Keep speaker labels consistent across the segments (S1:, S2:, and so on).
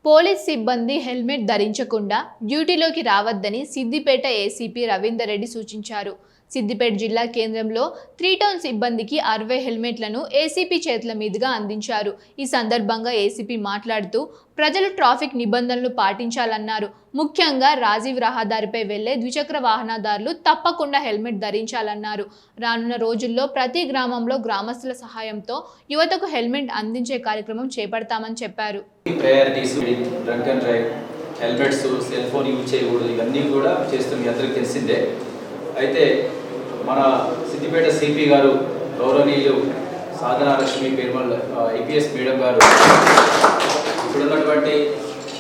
S1: Police సిబ్బంది helmet ధరించకుండా డ్యూటీలోకి రావద్దని Siddipet ACP Ravinder Reddy సూచించారు. సిద్దిపేట జిల్లా కేంద్రంలో 3 టౌన్ సిబ్బందికి 60 హెల్మెట్లను ఏసీపీ చేతుల మీదుగా అందించారు. ఈ సందర్భంగా ఏసీపీ మాట్లాడుతూ ప్రజలు ట్రాఫిక్ నిబంధనలు పాటించాలన్నారు. ముఖ్యంగా రాజీవ్ రహదారిపై వెళ్లే ద్విచక్ర వాహనదారులు తప్పకుండా హెల్మెట్ ధరించాలన్నారు. రానున్న రోజుల్లో ప్రతి గ్రామంలో గ్రామస్తుల సహాయంతో యువతకు హెల్మెట్ అందించే కార్యక్రమం చేపడతామని చెప్పారు.
S2: హెల్మెట్స్, సెల్ ఫోన్ యూజ్ చేయకూడదు, ఇవన్నీ కూడా చేస్తుంది, అందరికీ తెలిసిందే. అయితే మన సిద్దిపేట సిపి గారు గౌరవనీయులు సాధన లక్ష్మి పెరుమల్ ఐపీఎస్ మేడం గారు ఇప్పుడున్నటువంటి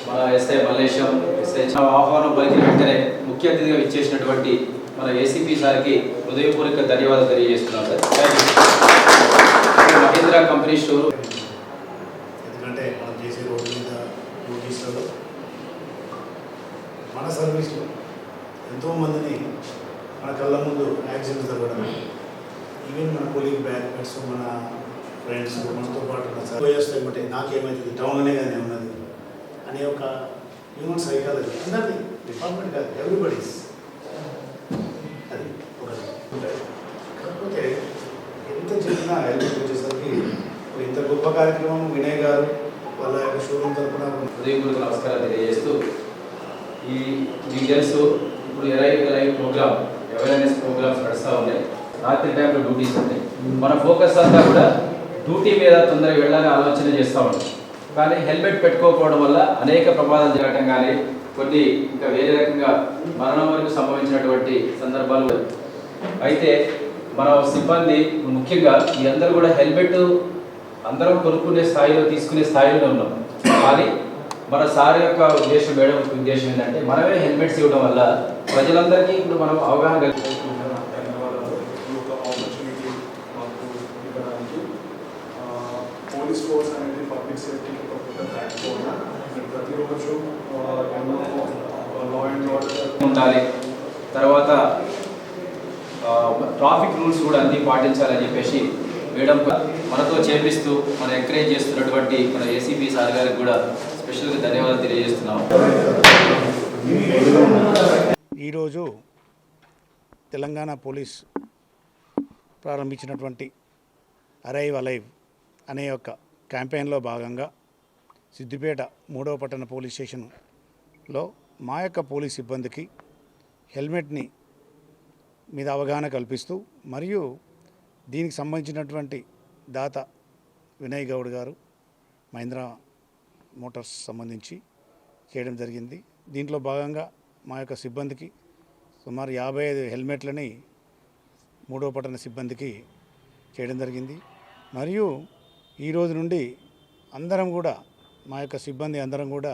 S2: మన ఎస్ఐ మల్లేశం ఎస్ఐ ఆహ్వానం పలికిన వెంటనే ముఖ్య అతిథిగా ఇచ్చేసినటువంటి మన ఏసీపీ సార్కి హృదయపూర్వక ధన్యవాదాలు తెలియజేస్తున్నాం సార్. మహీంద్రా కంపెనీ స్టోర్
S3: ఎందుకంటే మనం చేసే రోడ్డు మీద డ్యూటీస్లో మన సర్వీస్లో ఎంతోమందిని మన కళ్ళ ముందు యాక్సిడెంట్స్ జరగడం, ఈవెన్ మన కొలీగ్ బ్యాక్మెట్స్, మన ఫ్రెండ్స్ మనతో పాటు పోయేస్తే నాకేమవుతుంది టౌన్లోనే కానీ ఉన్నది అనే ఒక హ్యూమన్ సైకాలజీ అందరిది, డిపార్ట్మెంట్ కాదు, ఎవ్రీబడీస్. అది ఒకటి. కాకపోతే ఎంత చెప్పినా హెల్మెట్ వచ్చేసరికి ఇంత గొప్ప కార్యక్రమం వినయ్ గారు వాళ్ళ యొక్క షోరూమ్ తరఫున
S2: హృదయపూర్వక నమస్కారాలు తెలియజేస్తూ మీకు తెలుసు ఇప్పుడు ఎలైవ్ ప్రోగ్రామ్, అవేర్నెస్ ప్రోగ్రామ్స్ నడుస్తూ ఉన్నాయి. రాత్రి టైంలో డ్యూటీస్ ఉన్నాయి. మన ఫోకస్ అంతా కూడా డ్యూటీ మీద తొందరగా వెళ్ళాలని ఆలోచన చేస్తూ ఉంటాం. కానీ హెల్మెట్ పెట్టుకోకపోవడం వల్ల అనేక ప్రమాదాలు జరగటం కానీ కొన్ని ఇంకా వేరే రకంగా మరణం వరకు సంభవించినటువంటి సందర్భాలు. అయితే మన సిబ్బంది ముఖ్యంగా ఈ అందరూ కూడా హెల్మెట్ అందరం కొనుక్కునే స్థాయిలో తీసుకునే స్థాయిలో ఉన్నాం. కానీ మన సార్ యొక్క ఉద్దేశం, మేడం యొక్క ఉద్దేశం ఏంటంటే మనమే హెల్మెట్స్ ఇవ్వడం వల్ల ప్రజలందరికీ ఇప్పుడు మనం అవగాహన
S4: పోలీస్ ఫోర్స్ అనేది పబ్లిక్ సేఫ్టీకి ప్రతిరోజు లా అండ్ ఆర్డర్
S2: ఉండాలి. తర్వాత ట్రాఫిక్ రూల్స్ కూడా అన్నీ పాటించాలని చెప్పేసి మేడం మనతో చేపిస్తూ మనం ఎంకరేజ్ చేస్తున్నటువంటి మన ఏసీపీ సార్ గారికి కూడా స్పెషల్గా ధన్యవాదాలు తెలియజేస్తున్నాం.
S3: ఈరోజు తెలంగాణ పోలీస్ ప్రారంభించినటువంటి అరైవ్ అలైవ్ అనే యొక్క క్యాంపెయిన్లో భాగంగా సిద్దిపేట 3వ పట్టణ పోలీస్ స్టేషన్లో మా యొక్క పోలీస్ సిబ్బందికి హెల్మెట్ని మీద అవగాహన కల్పిస్తూ మరియు దీనికి సంబంధించినటువంటి దాత వినయ్ గౌడ్ గారు మహీంద్రా మోటార్స్ సంబంధించి చేయడం జరిగింది. దీంట్లో భాగంగా మా యొక్క సిబ్బందికి సుమారు 55 హెల్మెట్లని 3వ పట్టణ సిబ్బందికి చేయడం జరిగింది. మరియు ఈరోజు నుండి అందరం కూడా మా యొక్క సిబ్బంది అందరం కూడా